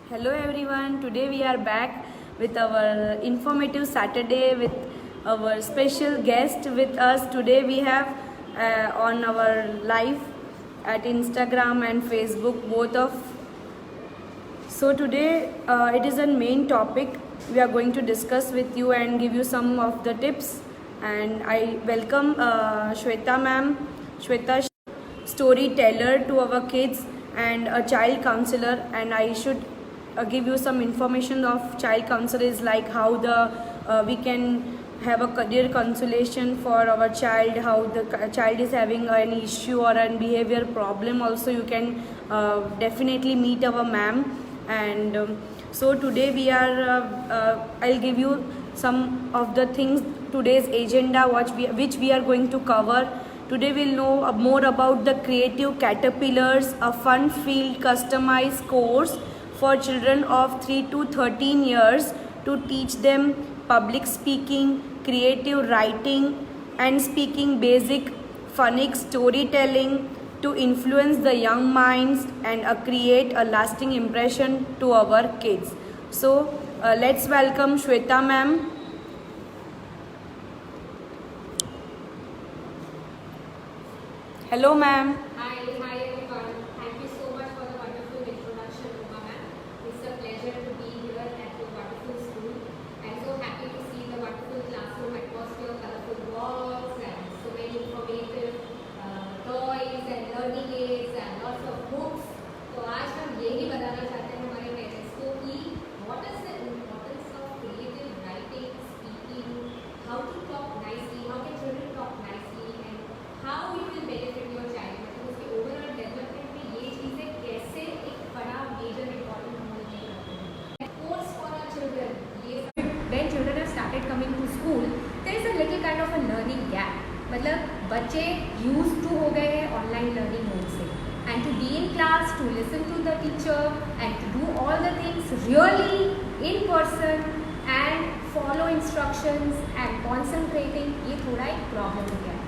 Hello everyone, today we are back with our informative Saturday with our special guest with us. Today we have on our live at Instagram and Facebook both of. So today it is a main topic we are going to discuss with you and give you some of the tips. And I welcome Shweta ma'am, Shweta storyteller to our kids and a child counselor, and I should give you some information of child counselor is like how the we can have a career consultation for our child, how the child is having any issue or an behavior problem also you can definitely meet our ma'am. And so today we are I'll give you some of the things today's agenda which we are going to cover. Today we'll know more about the Creative Caterpillars, a fun-filled customized course for children of 3 to 13 years to teach them public speaking, creative writing and speaking, basic phonics, storytelling to influence the young minds and create a lasting impression to our kids. So let's welcome Shweta ma'am. Hello ma'am. Hi everyone. Thank you so much for the wonderful introduction, Uma ma'am. It's a pleasure to be here at your wonderful school. I'm so happy to see the wonderful classroom atmosphere, colorful walls, and so many informative toys and learning aids and lots of books. तो आज हम ये ही बताना चाहते हैं हमारे parents को कि what is the importance of creative writing, speaking, how to talk nicely, how can children talk nicely, and how it will benefit your child. मतलब उसके ओवरऑल डेवलपमेंट में ये चीज़ें कैसे एक बड़ा मेजर इम्पॉर्टेंट रोल प्ले करते हैं. कोर्स फॉर आवर चिल्ड्रन, ये when children have started coming to school, there is a little kind of a learning gap. मतलब बच्चे used to हो गए हैं ऑनलाइन लर्निंग मोड से, and to be in class, to listen to the teacher and to do all the things really in person and follow instructions and concentrating, ये थोड़ा एक problem हो गया है.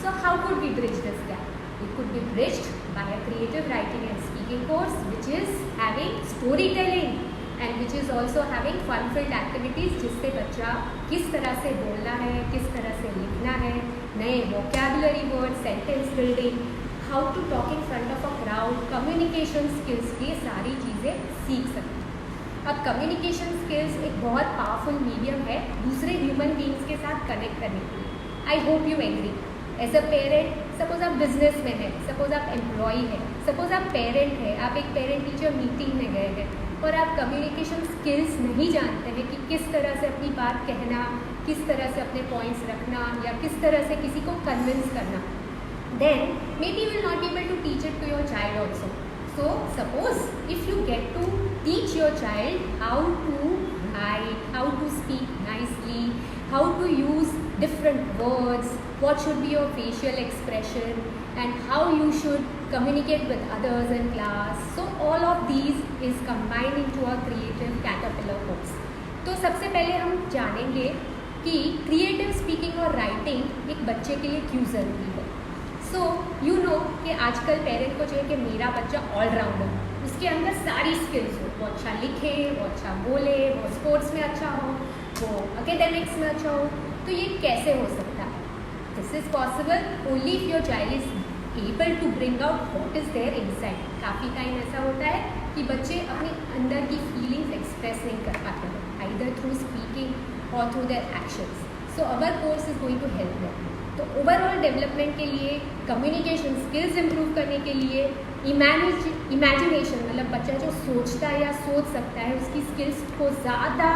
So how could we bridge this gap? It could be bridged by a creative writing and speaking course which is having storytelling and which is also having fun-filled activities जिससे बच्चा किस तरह से बोलना है, किस तरह से लिखना है, नए vocabulary words, sentence building, how to talk in front of a crowd, communication skills, ये सारी चीज़ें सीख सकते हैं. अब कम्युनिकेशन स्किल्स एक बहुत पावरफुल मीडियम है दूसरे ह्यूमन बींग्स के साथ कनेक्ट करने के लिए. I hope you agree. As a parent, suppose आप बिजनेस में हैं, सपोज आप एम्प्लॉई हैं, सपोज आप पेरेंट हैं, आप एक पेरेंट टीचर मीटिंग में गए हैं और आप कम्युनिकेशन स्किल्स नहीं जानते हैं कि किस तरह से अपनी बात कहना, किस तरह से अपने पॉइंट्स रखना या किस तरह से किसी को कन्विंस करना, then maybe you will not be able to teach it to your child also. So suppose if you get to teach your child how to write, how to speak nicely, how to use different words, what should be your facial expression and how you should communicate with others in class. So all of these is combined into a creative caterpillar course. तो सबसे पहले हम जानेंगे कि creative speaking और writing एक बच्चे के लिए क्यों ज़रूरी है. सो यू नो कि आजकल पेरेंट को चाहिए कि मेरा बच्चा ऑलराउंडर, उसके अंदर सारी स्किल्स हो, वो अच्छा लिखे, वो अच्छा बोले, वो स्पोर्ट्स में अच्छा हो, वो एकेडमिक्स में अच्छा हो. तो ये कैसे हो सकता है? This is possible only if your child is able to bring out what is there inside. काफ़ी टाइम ऐसा होता है कि बच्चे अपने अंदर की फीलिंग्स एक्सप्रेस नहीं कर पाते हैं, आइदर थ्रू स्पीकिंग और through their actions. So our course is going to help them. तो ओवरऑल डेवलपमेंट के लिए, कम्युनिकेशन स्किल्स इम्प्रूव करने के लिए, इमेजिनेशन मतलब बच्चा जो सोचता है या सोच सकता है उसकी स्किल्स को ज़्यादा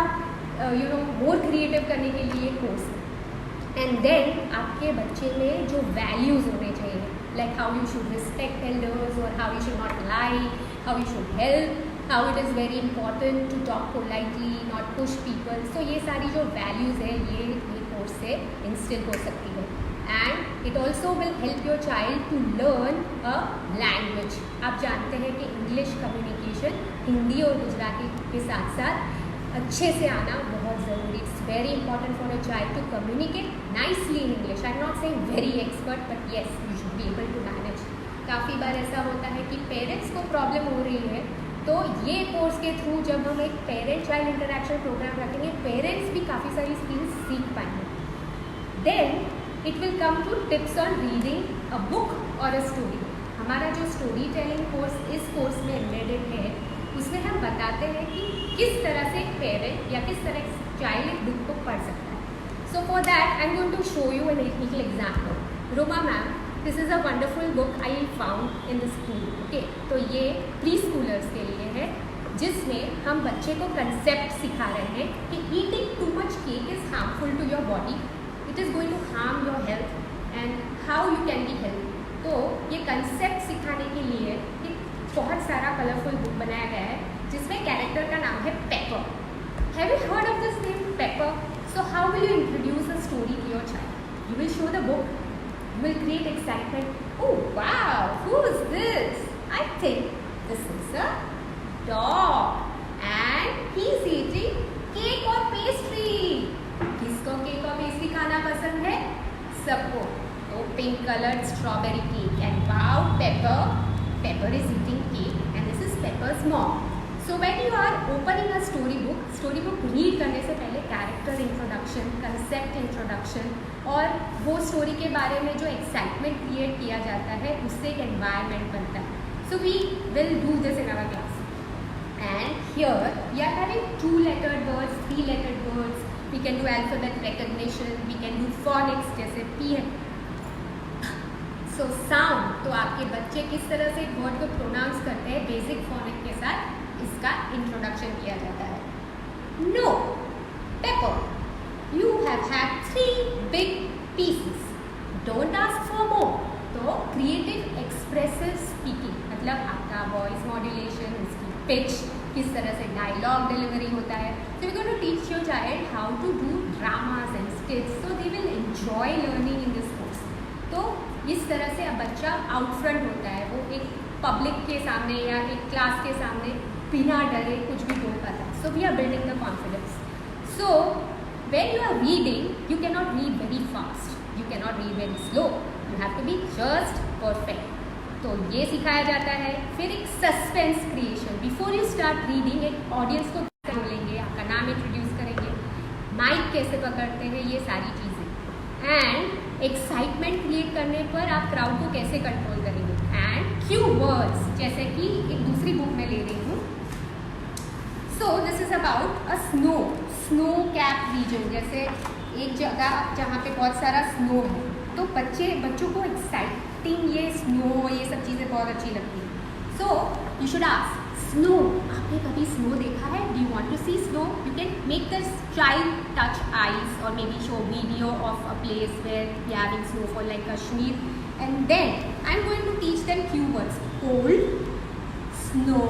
मोर क्रिएटिव करने के लिए कोर्स है. एंड देन आपके बच्चे में जो वैल्यूज़ होने चाहिए, like how you should respect elders और how you should not lie, how you should help, how it is very important to talk politely, not push people. So ये सारी जो वैल्यूज़ है ये कोर्स से इंस्टिल हो सकती है. And it also will help your child to learn a language. आप जानते हैं कि इंग्लिश कम्युनिकेशन हिंदी और गुजराती के साथ साथ अच्छे से आना बहुत ज़रूरी. It's very important for a child to communicate nicely in English. I am not saying very expert but yes you should be able to manage. काफ़ी बार ऐसा होता है कि पेरेंट्स को प्रॉब्लम हो रही है तो ये कोर्स के थ्रू जब हम एक पेरेंट चाइल्ड इंटरेक्शन प्रोग्राम रखेंगे, पेरेंट्स भी काफ़ी सारी स्किल्स सीख पाएंगे। Then it will come to tips on reading a book और अ स्टोरी। हमारा जो स्टोरी टेलिंग कोर्स इस कोर्स में एम्बेडेड है, उसमें हम बताते हैं कि किस तरह से एक पेरेंट या किस तरह से चाइल्ड एक बुक को पढ़ सकता है। So for that I am going to show you an little example. Roma ma'am, this is a wonderful book I found in the school. Okay, तो ये प्री स्कूलर्स के लिए है, जिसमें हम बच्चे को कंसेप्ट सिखा रहे हैं कि eating too much cake is harmful to your body, it is going to harm your health and how you can be healthy. तो ये कंसेप्ट सिखाने के लिए एक बहुत सारा कलरफुल बुक बनाया गया है, जिसमें कैरेक्टर का नाम है Paper. Have you heard of this name Paper? So how will you introduce a story to your child? You will show the book, will create excitement. Oh wow, who is this? I think this is a dog and he's eating cake or pastry. किसको cake और pastry खाना पसंद है? सबको। तो pink coloured strawberry cake and wow, Pepper is eating cake and this is Pepper's mom. So when you are opening a story book read करने से पहले कैरेक्टर इंट्रोडक्शन, कंसेप्ट इंट्रोडक्शन और वो स्टोरी के बारे में जो एक्साइटमेंट क्रिएट किया जाता है, उससे एक एनवायरनमेंट बनता है। So we will do this in our class and here we are having 2-lettered words, 3-lettered words. We can do alphabet recognition, we can do phonics जैसे पी है। सो साउंड, तो आपके बच्चे किस तरह से वर्ड को प्रोनाउंस करते हैं, बेसिक फोनिक के साथ इसका इंट्रोडक्शन किया जाता है। No paper, you have had 3 big pieces, don't ask for more. तो क्रिएटिव एक्सप्रेसिव स्पीकिंग मतलब आपका वॉइस मॉड्यूलेशन, इसकी पिच, किस तरह से डायलॉग डिलीवरी होता है। So we're going to teach your child how to do dramas and skits, so they will enjoy learning in this course. तो इस तरह से अब बच्चा आउट फ्रंट होता है, वो एक पब्लिक के सामने या एक क्लास के सामने बिना डरे कुछ भी बोल पाता है। So we are building the confidence. So when you are reading, you cannot read very fast, you cannot read very slow, you have to be just perfect. तो ये सिखाया जाता है। फिर एक suspense creation, before you start reading एक audience को बोलेंगे, आपका नाम इंट्रोड्यूस करेंगे, माइक कैसे पकड़ते हैं, ये सारी चीज़ें। एंड एक्साइटमेंट क्रिएट करने पर आप क्राउड को कैसे कंट्रोल करेंगे। एंड क्यू वर्ड्स, जैसे कि एक दूसरी बुक में ले रही हूँ। So this is about a snow cap region, जैसे एक जगह जहाँ पे बहुत सारा स्नो है, तो बच्चों को एक्साइटिंग ये स्नो, ये सब चीज़ें बहुत अच्छी लगती हैं। So you should ask snow, आपने कभी स्नो देखा है? Do you want to see snow? You can make this child touch ice और maybe show video of a place where we are having snowfall like Kashmir, and then I am going to teach them few words, cold, snow,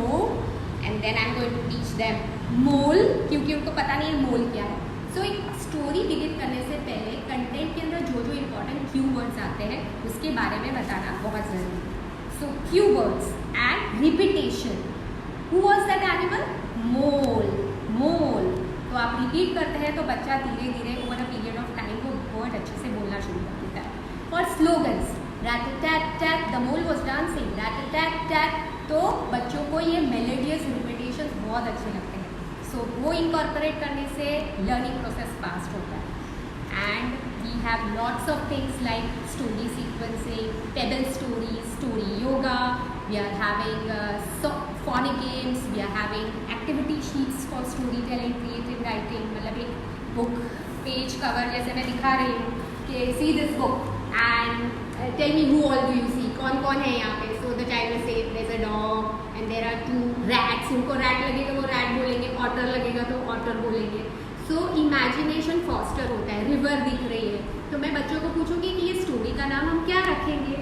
and then I am going to teach them more, क्योंकि उनको पता नहीं है मोल क्या है। सो एक story begin करने से पहले कंटेंट के अंदर जो जो इम्पोर्टेंट क्यू वर्ड्स आते हैं उसके बारे में बताना बहुत ज़रूरी है। So cue words and repetition. Who was that animal? Mole. तो आप रिपीट करते हैं तो बच्चा धीरे धीरे over a period of time वो वर्ड अच्छे से बोलना शुरू कर देता है। और slogans, rat-a-tat-tat, the mole was dancing, rat-a-tat-tat, तो बच्चों को ये मेलोडियस रिपीटेशंस बहुत अच्छे लगते हैं। सो वो इनकॉर्पोरेट करने से लर्निंग प्रोसेस फास्ट होता है। And we have lots of things like story sequencing, pebble story yoga, we are having phonic games, we are having activity sheets for storytelling, creative writing, मतलब एक book page cover जैसे मैं दिखा रही हूँ कि see this book and tell me who all do you see, कौन कौन है यहाँ पे। So the child will say there's a dog and there are 2 rats, उनको rat लगेगा वो rat बोलेंगे, otter लगेगा तो otter बोलेंगे। So imagination foster होता है, river दिख रही है, तो मैं बच्चों को पूछूंगी कि ये स्टोरी का नाम हम क्या रखेंगे।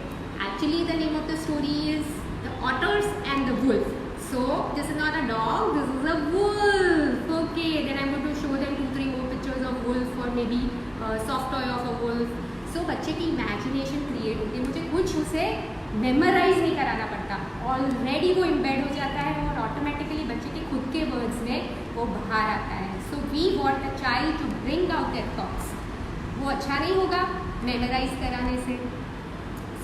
Actually the name of the story is The Otters and the Wolf. So this is not a dog, this is a wolf. Okay, then I'm going to show them 2-3 more pictures of wolf or maybe soft toy of a wolf. So बच्चे की imagination create होती है, मुझे कुछ उसे memorize नहीं कराना पड़ता, ऑलरेडी वो embed हो जाता है और automatically बच्चे के खुद के words में वो बाहर आता है। So we want the child to bring out their thoughts. वो अच्छा नहीं होगा memorize कराने से।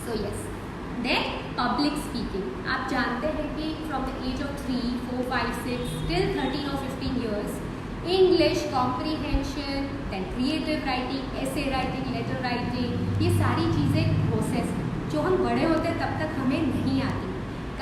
So yes. Then public speaking, आप जानते हैं कि from the age of 3, 4, 5, 6 till 13 or 15 years, English comprehension, then creative writing, essay writing, letter writing, ये सारी चीज़ें प्रोसेस जो हम बड़े होते हैं तब तक हमें नहीं आती।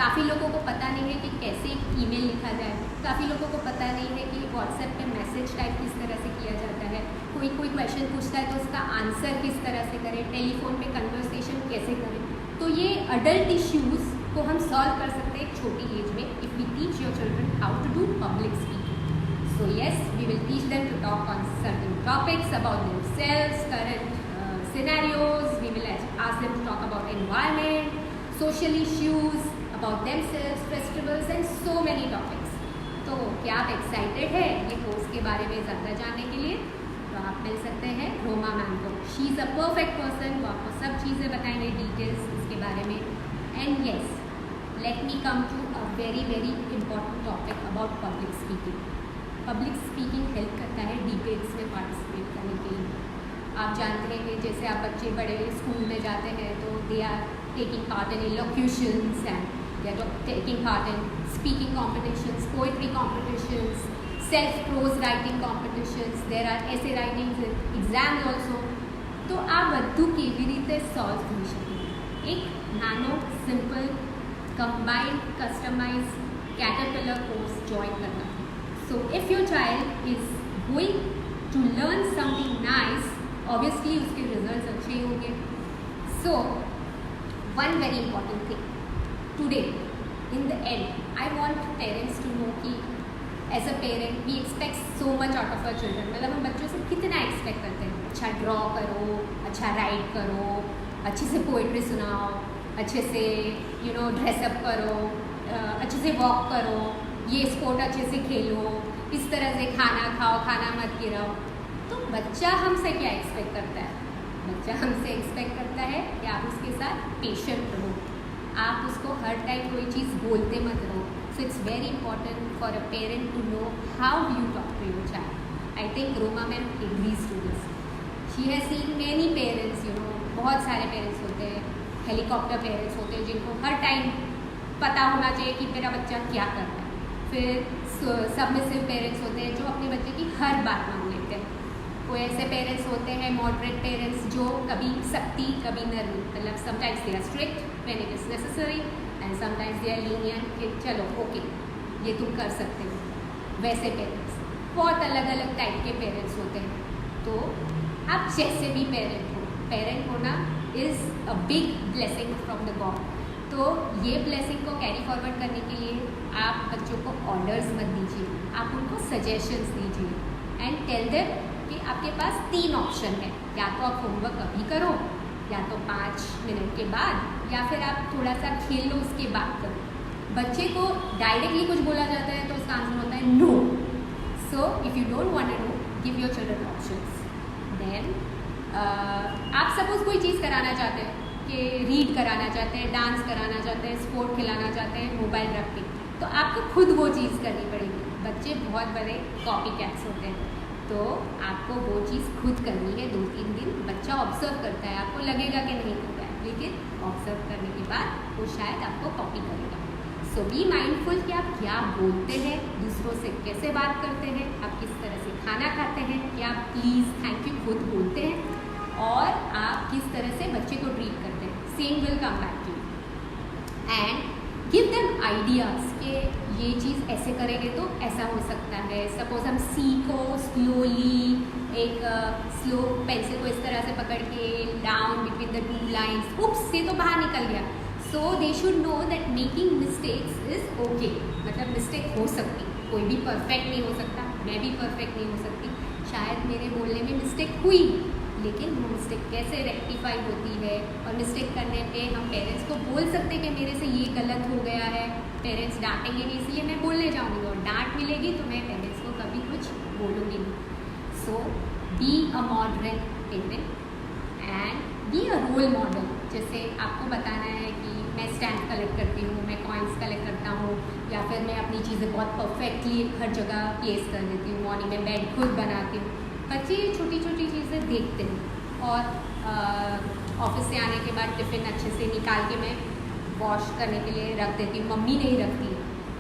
काफ़ी लोगों को पता नहीं है कि कैसे ईमेल लिखा जाए, काफ़ी लोगों को पता नहीं है कि व्हाट्सएप पे मैसेज टाइप किस तरह से किया जाता है, कोई क्वेश्चन पूछता है तो उसका आंसर किस तरह से करें, टेलीफोन पे कन्वर्सेशन कैसे करें। तो ये अडल्ट इश्यूज़ को हम सॉल्व कर सकते हैं एक छोटी एज में if we teach your children how to do public speaking. So yes, we will teach them to talk on certain topics about themselves, current scenarios. We will ask them to talk about environment, social issues, about themselves, festivals and so many topics. तो क्या आप excited है ये course के बारे में ज़्यादा जानने के लिए? तो आप मिल सकते हैं रोमा मैम को। She is a perfect person, वो आपको सब चीज़ें बताएंगे डिटेल्स इसके बारे में। And yes, let me come to a very very important topic about public speaking. Public speaking help करता है डिबेट्स में पार्टिसिपेट करने के लिए। आप जानते हैं कि जैसे आप बच्चे बड़े स्कूल में जाते हैं तो they are taking part in elocutions and they are taking part in speaking competitions, poetry competitions, self prose writing competitions, there are essay writing exams also. तो આ બધું કેવી રીતે સોલ્વ થઈ શકે? એક નાનો simple combined customise caterpillar course join કરना। So if your child is going to learn something nice, obviously उसके results अच्छे होंगे। So one very important thing today, in the end, I want parents to know कि as a parent we expect so much out of our children। मतलब हम बच्चों से कितना expect करते हैं? अच्छा ड्रॉ करो, अच्छा राइट करो, अच्छे से पोइट्री सुनाओ, अच्छे से ड्रेसअप करो, अच्छे से वॉक करो, ये स्पोर्ट अच्छे से खेलो, इस तरह से खाना खाओ, खाना मत गिराओ। तो बच्चा हमसे क्या एक्सपेक्ट करता है? बच्चा हमसे एक्सपेक्ट करता है कि आप उसके साथ पेशेंट रहो, आप उसको हर टाइम कोई चीज़ बोलते मत रहो। So it's very important for a parent to know how you talk to your child. I think Roma ma'am agrees to this. She has seen many parents, बहुत सारे पेरेंट्स होते हैं, हेलीकॉप्टर पेरेंट्स होते हैं जिनको हर टाइम पता होना चाहिए कि मेरा बच्चा क्या कर रहा है। फिर सबमिसिव पेरेंट्स होते हैं जो अपने बच्चे की हर बात मान लेते हैं। कोई ऐसे पेरेंट्स होते हैं मॉडरेट पेरेंट्स जो कभी सख्ती कभी नरमी, मतलब sometimes they are strict when it is necessary and sometimes they are lenient कि चलो ओके ये तुम कर सकते हो। वैसे पेरेंट्स बहुत अलग अलग टाइप के पेरेंट्स होते हैं। तो आप जैसे भी पेरेंट होना is a big blessing from the God. तो ये ब्लेसिंग को कैरी फॉरवर्ड करने के लिए आप बच्चों को ऑर्डर्स मत दीजिए, आप उनको सजेशंस दीजिए एंड टेल देम कि आपके पास 3 ऑप्शन है, या तो आप होमवर्क अभी करो, या तो 5 मिनट के बाद, या फिर आप थोड़ा सा खेल लो उसके बाद करो। बच्चे को डायरेक्टली कुछ बोला जाता है तो उसका आंसर होता है no. So if you don't want to no, give your children options. Then आप सपोज कोई चीज़ कराना चाहते हैं कि रीड कराना चाहते हैं, डांस कराना चाहते हैं, स्पोर्ट खिलाना चाहते हैं मोबाइल रख के, तो आपको खुद वो चीज़ करनी पड़ेगी। बच्चे बहुत बड़े कॉपी कैट्स होते हैं, तो आपको वो चीज़ खुद करनी है। 2-3 दिन बच्चा ऑब्जर्व करता है, आपको लगेगा कि नहीं कर रहा है, लेकिन ऑब्जर्व करने के बाद वो शायद आपको कॉपी करेगा। सो बी माइंडफुल कि आप क्या बोलते हैं, दूसरों से कैसे बात करते हैं, आप किस तरह से खाना खाते हैं, क्या आप प्लीज़ थैंक यू खुद बोलते हैं, और आप किस तरह से बच्चे को ट्रीट करते हैं। Same will come back to you and give them ideas कि ये चीज़ ऐसे करेंगे तो ऐसा हो सकता है। सपोज हम सी को स्लोली एक स्लो पेंसिल को इस तरह से पकड़ के down between the 2 lines, oops से तो बाहर निकल गया। So they should know that making mistakes is okay, मतलब मिस्टेक हो सकती, कोई भी परफेक्ट नहीं हो सकता, मैं भी परफेक्ट नहीं हो सकती। शायद मेरे बोलने में मिस्टेक हुई, लेकिन वो मिस्टेक कैसे रेक्टिफाई होती है, और मिस्टेक करने पे हम पेरेंट्स को बोल सकते हैं कि मेरे से ये गलत हो गया है। पेरेंट्स डांटेंगे नहीं, इसलिए मैं बोलने जाऊँगी, और डांट मिलेगी तो मैं पेरेंट्स को कभी कुछ बोलूँगी नहीं। So be a moderate parent and be a role model. जैसे आपको बताना है कि मैं स्टैम्प कलेक्ट करती हूँ, मैं कॉइन्स कलेक्ट करता हूँ, या फिर मैं अपनी चीज़ें बहुत परफेक्टली हर जगह प्लेस कर देती हूँ, मॉर्निंग में बेड खुद बनाती हूँ। बच्चे छोटी छोटी चीज़ें देखते हैं, और ऑफिस से आने के बाद टिफ़िन अच्छे से निकाल के मैं वॉश करने के लिए रख देती हूँ, मम्मी नहीं रखती,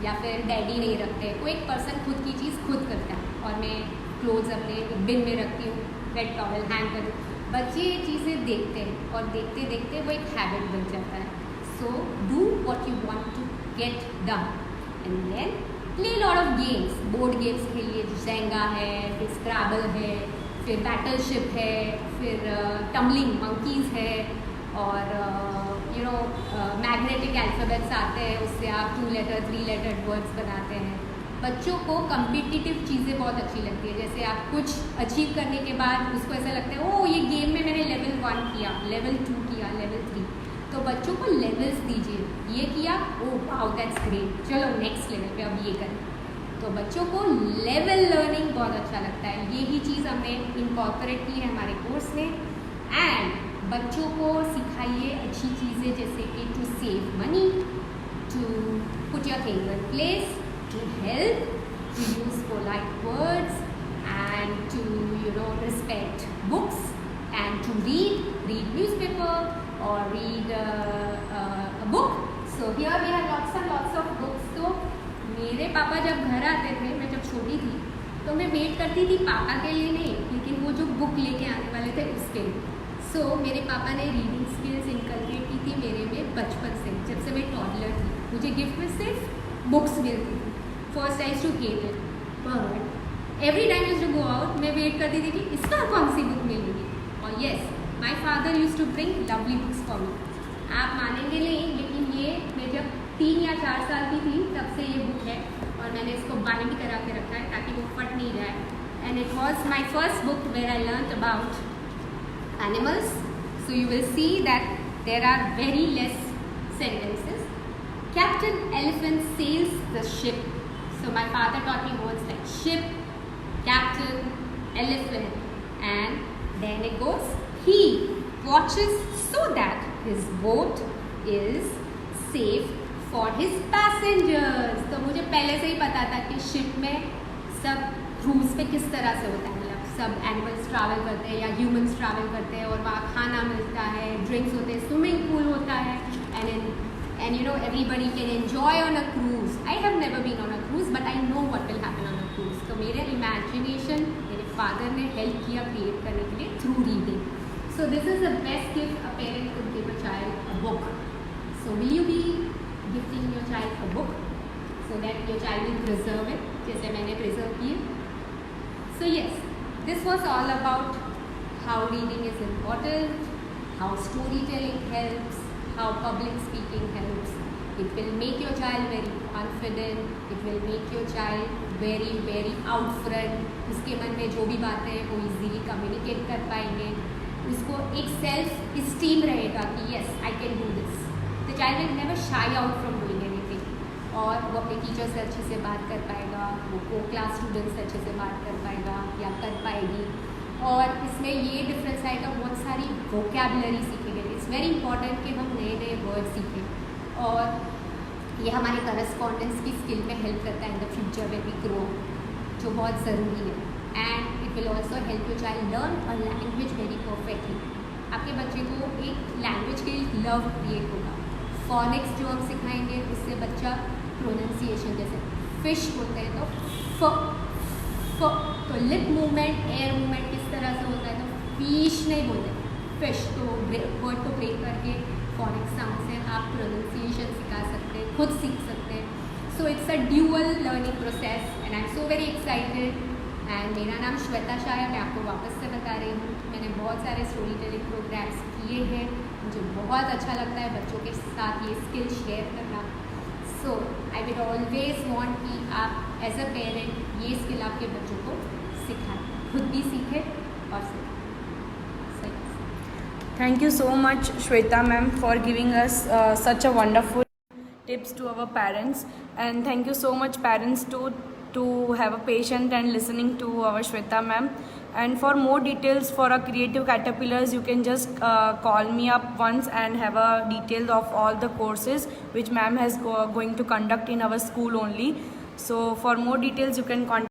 या फिर डैडी नहीं रखते, कोई एक पर्सन खुद की चीज़ खुद करता है। और मैं क्लोथ्स अपने बिन में रखती हूँ, वेट टॉवल हैंग कर दूँ। बच्चे ये चीज़ें देखते हैं और देखते देखते वो एक हैबिट बन जाता है। So do what you want to get done and then play lot of games. Board games खेलिए, जेंगा है, फिर स्क्रैबल है, फिर बैटलशिप है, फिर टम्बलिंग मंकीज़ है, और मैग्नेटिक अल्फ़ाबेट्स आते हैं, उससे आप 2 लेटर 3 लेटर वर्ड्स बनाते हैं। बच्चों को कम्पिटिटिव चीज़ें बहुत अच्छी लगती है, जैसे आप कुछ अचीव करने के बाद उसको ऐसा लगता है ओ ये गेम में मैंने लेवल 1 किया, लेवल 2 किया, लेवल 3। तो बच्चों को लेवल्स दीजिए, ये किया, ओ वाओ दैट्स ग्रेट, चलो नेक्स्ट लेवल पे अब ये करें। तो बच्चों को लेवल लर्निंग बहुत अच्छा लगता है। यही चीज़ हमने इनकॉर्पोरेट की है हमारे कोर्स में। एंड बच्चों को सिखाइए अच्छी चीज़ें, जैसे कि to save money, to put your things in place, to help, to use polite words, and to respect books, and to read newspaper or read a book. So here we have lots and lots of books. तो मेरे पापा जब घर आते थे, मैं जब छोटी थी, तो मैं वेट करती थी पापा के लिए नहीं, लेकिन वो जो बुक लेके आने वाले थे उसके लिए। सो मेरे पापा ने रीडिंग स्किल्स इनकलकेट की थी मेरे में बचपन से, जब से मैं टॉडलर थी। मुझे गिफ्ट में सिर्फ बुक्स मिलती थी। First I to hate it, but every time used to go out, मैं वेट करती थी कि इसका कौन सी बुक मिलेगी। और yes, my father used to bring lovely books for me. आप मानेंगे नहीं, लेकिन ये मैं जब 3 या 4 साल की थी तब से ये बुक है, और मैंने इसको बाइंड करा के रखा है ताकि वो फट नहीं जाए। And it was my first book where I learn about animals. So you will see that there are very less sentences. Captain Elephant sails the ship. So my father taught me words like ship, captain, elephant, and then it goes, he watches so that his boat is safe for his passengers. तो मुझे पहले से ही पता था कि ship में सब cruise पे किस तरह से होता है, सब एनिमल्स ट्रैवल करते हैं या ह्यूमंस ट्रैवल करते हैं, और वहाँ खाना मिलता है, ड्रिंक्स होते हैं, स्विमिंग पूल होता है, and everybody can enjoy on a cruise. I have never been on a cruise, but I know what will happen on a cruise. तो मेरे इमेजिनेशन मेरे फादर ने हेल्प किया क्रिएट करने के लिए through reading. So this is the best gift a parent could give a child, a book. So will you be gifting your child a book so that your child will preserve it, जैसे मैंने preserve किए। So yes, this was all about how reading is important, how storytelling helps, how public speaking helps. It will make your child very confident, it will make your child very very out front. उसके मन में जो भी बातें हैं वो easily communicate कर पाएंगे, उसको एक self esteem रहेगा कि yes I can do this. The child will never shy out from doing anything, और वो अपने टीचर से अच्छे से बात कर पाएगा, वो क्लास स्टूडेंट से अच्छे से बात कर पाएगा या कर पाएगी। और इसमें ये डिफरेंस आएगा, बहुत सारी वोकैबुलरी सीखेंगे। इट्स वेरी इंपॉर्टेंट कि हम नए नए वर्ड सीखें, और ये हमारे करस्पॉन्डेंस की स्किल में हेल्प करता है in the future when we grow, जो बहुत ज़रूरी है। And it will also help your child learn a language very perfectly. आपके बच्चे को एक लैंग्वेज के लिए लव क्रिएट होगा। फॉनिक्स जो हम सिखाएंगे उससे बच्चा प्रोनाउंसिएशन, जैसे फिश बोलते हैं तो तो लिप मूवमेंट, एयर मूवमेंट किस तरह से होता है, तो फिश नहीं बोलते, फिश। तो वर्ड को ब्रेक करके फॉनिक्स साउंड से आप प्रोनाउंसिएशन सिखा सकते हैं, खुद सीख सकते हैं। So it's a dual learning process and I am so very excited. And मेरा नाम श्वेता शाह है, मैं आपको वापस से बता रही हूँ। मैंने बहुत सारे स्टोरी टेलिंग प्रोग्राम्स किए हैं, मुझे बहुत अच्छा लगता है बच्चों के साथ ये स्किल शेयर करना। सो आई विल ऑलवेज वॉन्ट कि आप एज अ पेरेंट ये स्किल आपके बच्चों को सिखाएं, खुद भी सीखें और सीखें। Thank you so much, Shweta ma'am, for giving us such a wonderful tips to our parents, and thank you so much parents to have a patient and listening to our Shweta ma'am. And for more details for our creative caterpillars, you can just call me up once and have a detail of all the courses which ma'am has going to conduct in our school only. So for more details you can contact